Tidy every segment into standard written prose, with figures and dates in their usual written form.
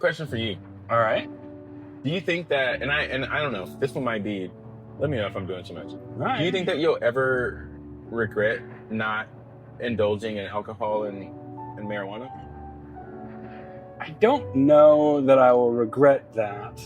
Question for you. All right. Do you think that, and I don't know, this one might be, let me know if I'm doing too much. All right. Do you think that you'll ever regret not indulging in alcohol and marijuana? I don't know that I will regret that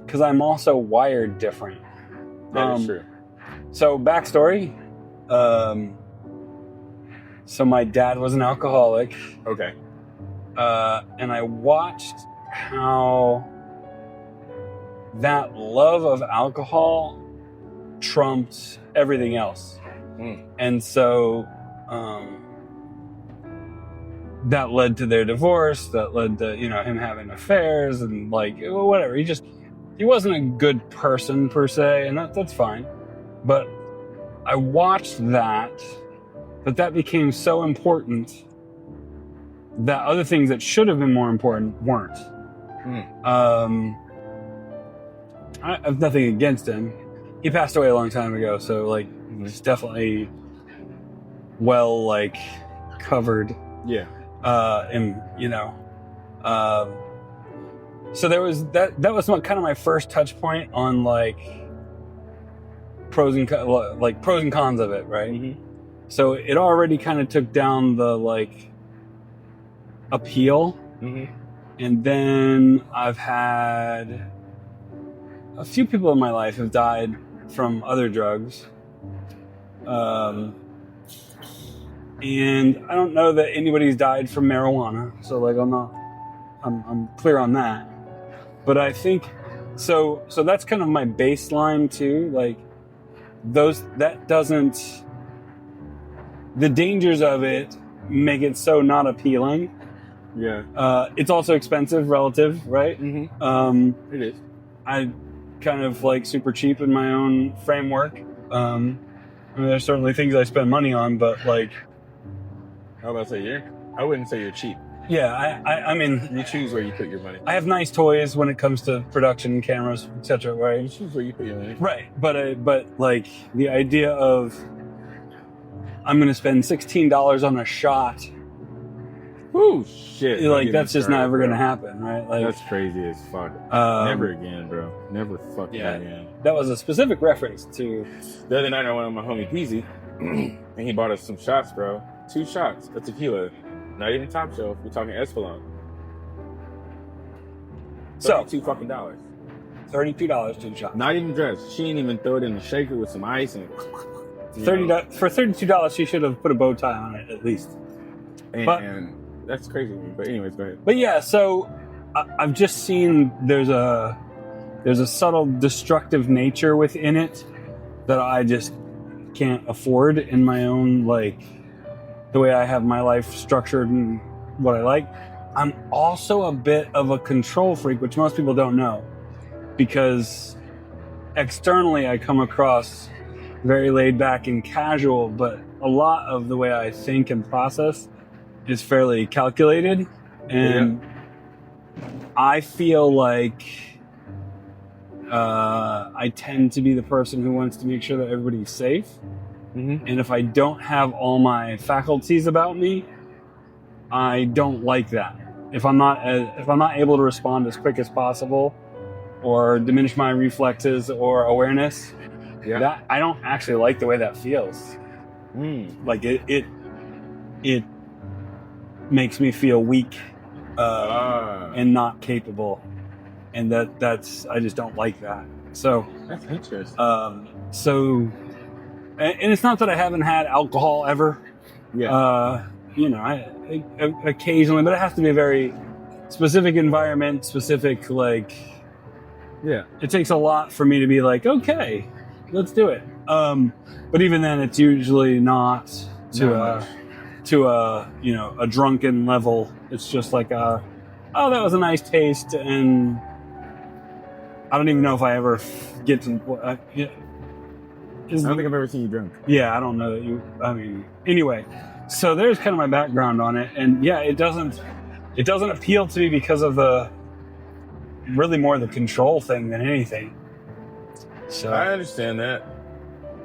because I'm also wired different. That is true. So backstory. So my dad was an alcoholic. Okay. And I watched how that love of alcohol trumped everything else. And so that led to their divorce, that led to, him having affairs and like whatever. He wasn't a good person per se, and that's fine. But I watched that became so important that other things that should have been more important weren't. I have nothing against him. He passed away a long time ago, so like it's definitely well like covered. Yeah. So there was that was kind of my first touch point on like pros and cons of it, right? Mm-hmm. So it already kind of took down the like appeal. Mm-hmm. And then I've had a few people in my life have died from other drugs. And I don't know that anybody's died from marijuana. So like I'm clear on that. But I think so that's kind of my baseline too. Like the dangers of it make it so not appealing. Yeah. It's also expensive relative, right? Mm-hmm. It is. I kind of like super cheap in my own framework. I mean, there's certainly things I spend money on, but like, How about say I wouldn't say you're cheap. yeah, I mean, You choose where you put your money. I have nice toys when it comes to production, cameras, etc. You Right? choose where you put your money. Right. But like the idea of I'm going to spend $16 on a shot, Ooh, shit. like that's just not ever going to happen, right? Like That's crazy as fuck. Never again, bro. Never fucking again. That was a specific reference to. The other night I went with my homie Peasy, and he bought us some shots, bro. 2 shots of tequila. Not even top shelf. We're talking Espolon. So $32 fucking dollars. $32 to the shot. Not even dressed. She didn't even throw it in the shaker with some ice and $30 for $32. She should have put a bow tie on it at least. And that's crazy to me. But anyways, go ahead. But yeah, so I've just seen there's a subtle destructive nature within it that I just can't afford in my own, like, the way I have my life structured and what I like. I'm also a bit of a control freak, which most people don't know, because externally I come across very laid back and casual, but a lot of the way I think and process is fairly calculated. And I feel like I tend to be the person who wants to make sure that everybody's safe. Mm-hmm. And if I don't have all my faculties about me, I don't like that. If I'm not able to respond as quick as possible, or diminish my reflexes or awareness, that I don't actually like the way that feels. Like it makes me feel weak and not capable, and that's I just don't like that. So that's interesting. And it's not that I haven't had alcohol ever. Yeah. I occasionally, but it has to be a very specific environment, specific, like, it takes a lot for me to be like, okay, let's do it. But even then, it's usually not to a drunken level. It's just like that was a nice taste, and I don't even know if I ever get to. I don't think I've ever seen you drunk. Yeah, I don't know that you. I mean, anyway. So there's kind of my background on it, and yeah, it doesn't appeal to me because of the really more the control thing than anything. So I understand that,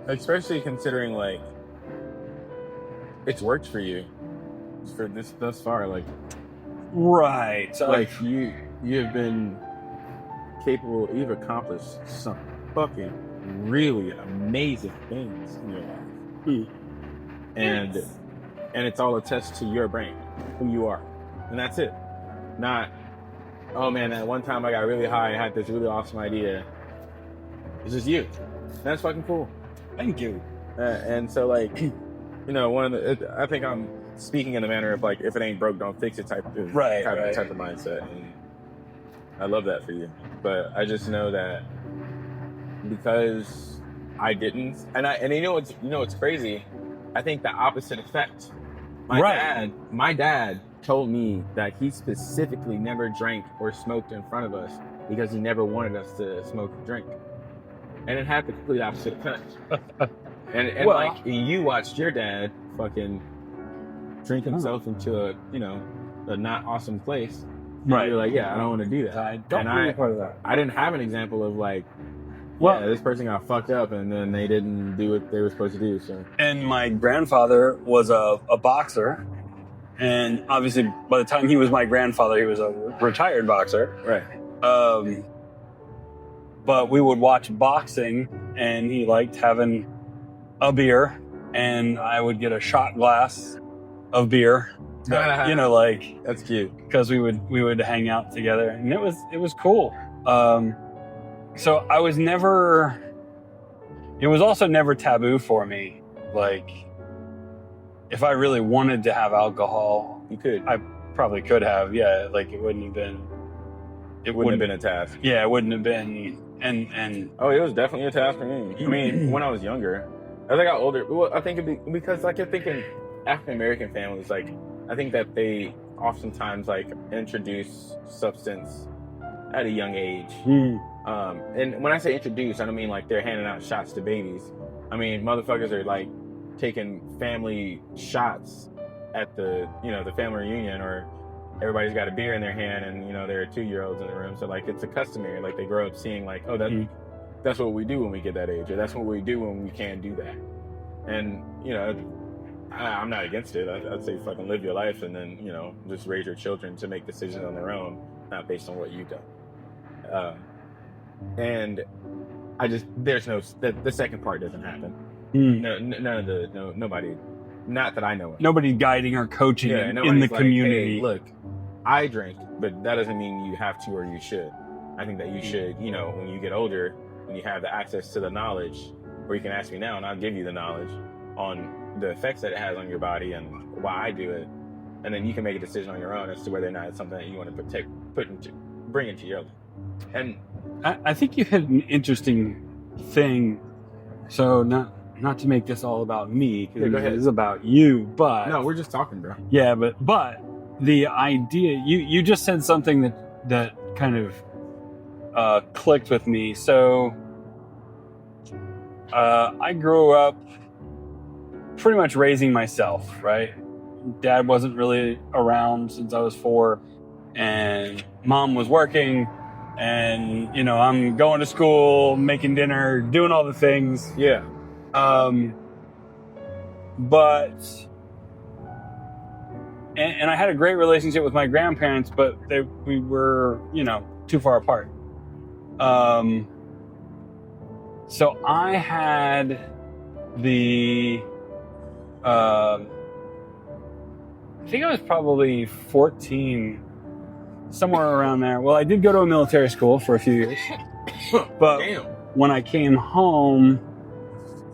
especially considering like it's worked for you for this thus far. Like Right. Like you have been capable. You've accomplished some fucking really amazing things in your life, and it's all attached to your brain, who you are, and that's it. Not, oh man, that one time I got really high, I had this really awesome idea. It's just you. That's fucking cool. Thank you. And so, like, you know, I think I'm speaking in the manner of like, if it ain't broke, don't fix it type of mindset. And I love that for you. But I just know that because I didn't, and you know what's crazy? I think the opposite effect. My dad told me that he specifically never drank or smoked in front of us because he never wanted us to smoke or drink. And it had the complete opposite effect. and well, like, you watched your dad fucking drink himself into a not awesome place. Right. You're like, yeah, I don't want to do that. I don't want to be part of that. I didn't have an example of like, well, this person got fucked up and then they didn't do what they were supposed to do. So. And my grandfather was a boxer. And obviously, by the time he was my grandfather, he was a retired boxer. Right. But we would watch boxing, and he liked having a beer, and I would get a shot glass of beer. That, like, that's cute because we would hang out together, and it was cool. So I was never. It was also never taboo for me. Like, if I really wanted to have alcohol, you could. I probably could have. Yeah, like it wouldn't have been. It wouldn't have been a task. Yeah, it wouldn't have been. And oh, it was definitely a task for me. I mean, when I was younger, as I got older, well, I think it'd be because like you're thinking African American families, like I think that they oftentimes like introduce substance at a young age. And when I say introduce, I don't mean like they're handing out shots to babies. I mean, motherfuckers are like taking family shots at the family reunion, or everybody's got a beer in their hand and, there are 2-year-olds in the room. So like, it's a customary, like they grow up seeing like, oh, that's what we do when we get that age, or that's what we do when we can't do that. And, I'm not against it. I'd say fucking live your life and then, just raise your children to make decisions on their own, not based on what you've done. And I just, there's no, the second part doesn't happen. Nobody, not that I know of. Nobody guiding or coaching in the community. Hey, look, I drink, but that doesn't mean you have to or you should. I think that you should, when you get older, when you have the access to the knowledge, or you can ask me now and I'll give you the knowledge on the effects that it has on your body and why I do it. And then you can make a decision on your own as to whether or not it's something that you want to bring into your life. And I think you had an interesting thing. So not to make this all about me, because it is about you, but... No, we're just talking, bro. Yeah, but the idea... You just said something that kind of clicked with me. So I grew up pretty much raising myself, right? Dad wasn't really around since I was 4, and Mom was working, and, I'm going to school, making dinner, doing all the things. Yeah. But I had a great relationship with my grandparents, but we were, too far apart. So I had I think I was probably 14, somewhere around there. Well, I did go to a military school for a few years, but when I came home,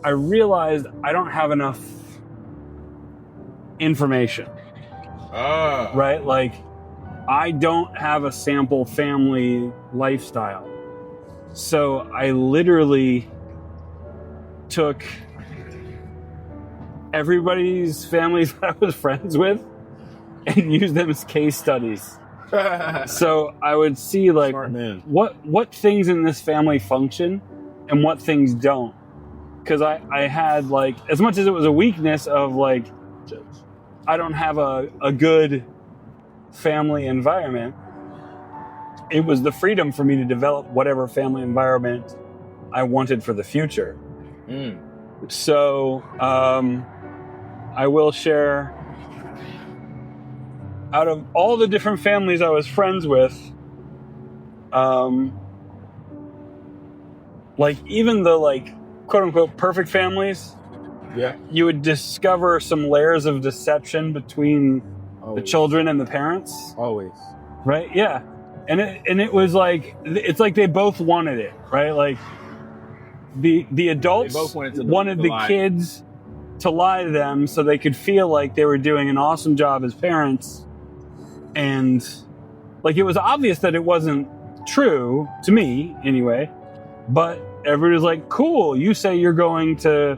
I realized I don't have enough information. Right? Like, I don't have a sample family lifestyle. So I literally took everybody's families that I was friends with and used them as case studies. So I would see like what things in this family function and what things don't. Because I had like, as much as it was a weakness of like, I don't have a good family environment, it was the freedom for me to develop whatever family environment I wanted for the future. So I will share, out of all the different families I was friends with, like even the like quote unquote perfect families, Yeah. you would discover some layers of deception between the children and the parents. Always. Right? Yeah. And it was like, it's like they both wanted it, right? Like the adults They both wanted wanted lie. kids to lie to them so they could feel like they were doing an awesome job as parents. And like, it was obvious that it wasn't true to me anyway, but everybody was like, cool, you say you're going to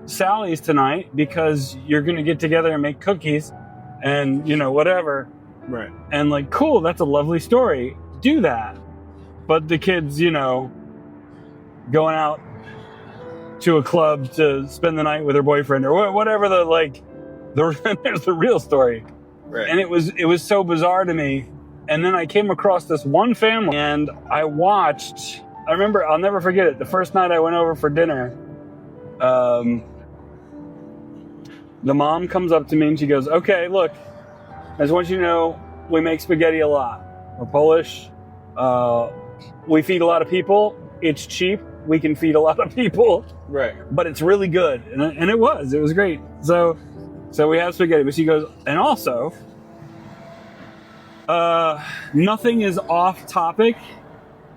Sally's tonight because you're going to get together and make cookies and, you know, whatever. Right. And like, cool, that's a lovely story. Do that. But the kids, you know, going out to a club to spend the night with her boyfriend or whatever there's the real story. Right. And it was so bizarre to me. And then I came across this one family and I remember, I'll never forget it. The first night I went over for dinner, the mom comes up to me and she goes, okay, look, I just want you to know we make spaghetti a lot. We're Polish. We feed a lot of people. It's cheap. We can feed a lot of people. Right. But it's really good. And it was great. So we have spaghetti. But she goes, and also, nothing is off topic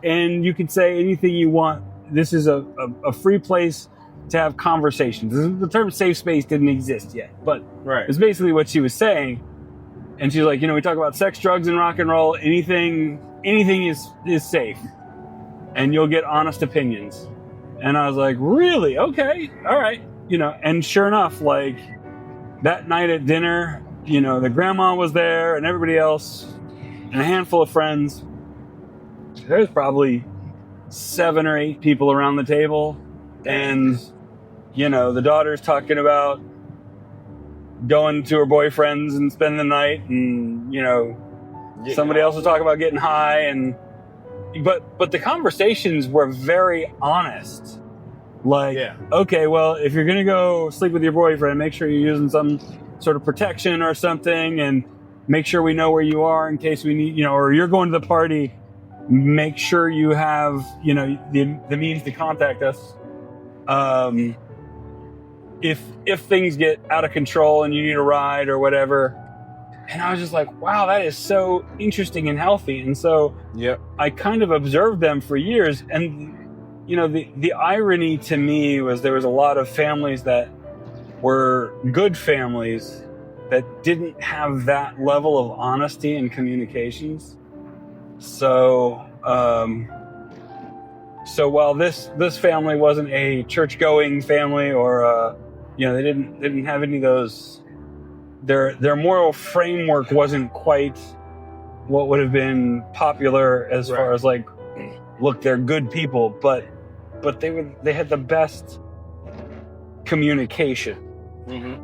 and you can say anything you want. This is a free place to have conversations. The term safe space didn't exist yet, but Right. it's basically what she was saying. And she's like, you know, we talk about sex, drugs, and rock and roll. Anything is safe. And you'll get honest opinions. And I was like, really? Okay. All right. You know, and sure enough, like that night at dinner, you know, the grandma was there and everybody else and a handful of friends. There's probably 7 or 8 people around the table. And, you know, the daughter's talking about going to her boyfriend's and spending the night, and you know, somebody else was talking about getting high, and but the conversations were very honest. Like, okay, well, if you're gonna go sleep with your boyfriend, make sure you're using some sort of protection or something, and make sure we know where you are in case we need, you know, or you're going to the party, make sure you have, you know, the means to contact us. If things get out of control and you need a ride or whatever. And I was just like, wow, that is so interesting and healthy. And so I kind of observed them for years. And, you know, the irony to me was there was a lot of families that were good families that didn't have that level of honesty and communications. So, so while this family wasn't a church-going family or, you know, they didn't have any of those. Their moral framework wasn't quite what would have been popular as far as like, look, they're good people, but they had the best communication. Mm-hmm.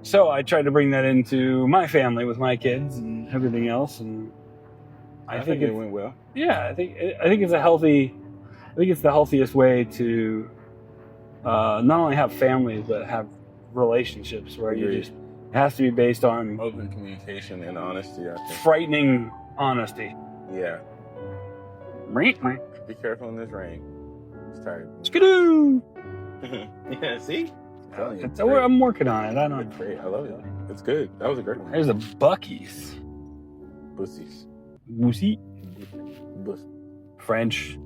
So I tried to bring that into my family with my kids and everything else, and I think it went well. Yeah, I think it's a healthy. I think it's the healthiest way to not only have families but have relationships where you just, it has to be based on open communication and honesty. I think. Frightening honesty. Yeah. Be careful in this rain. It's tired. Skidoo. Yeah. See. I'm working on it. I don't. It's great. I love it. It's good. That was a great one. There's the Buckies. Pussies. Moussi. Bus. French.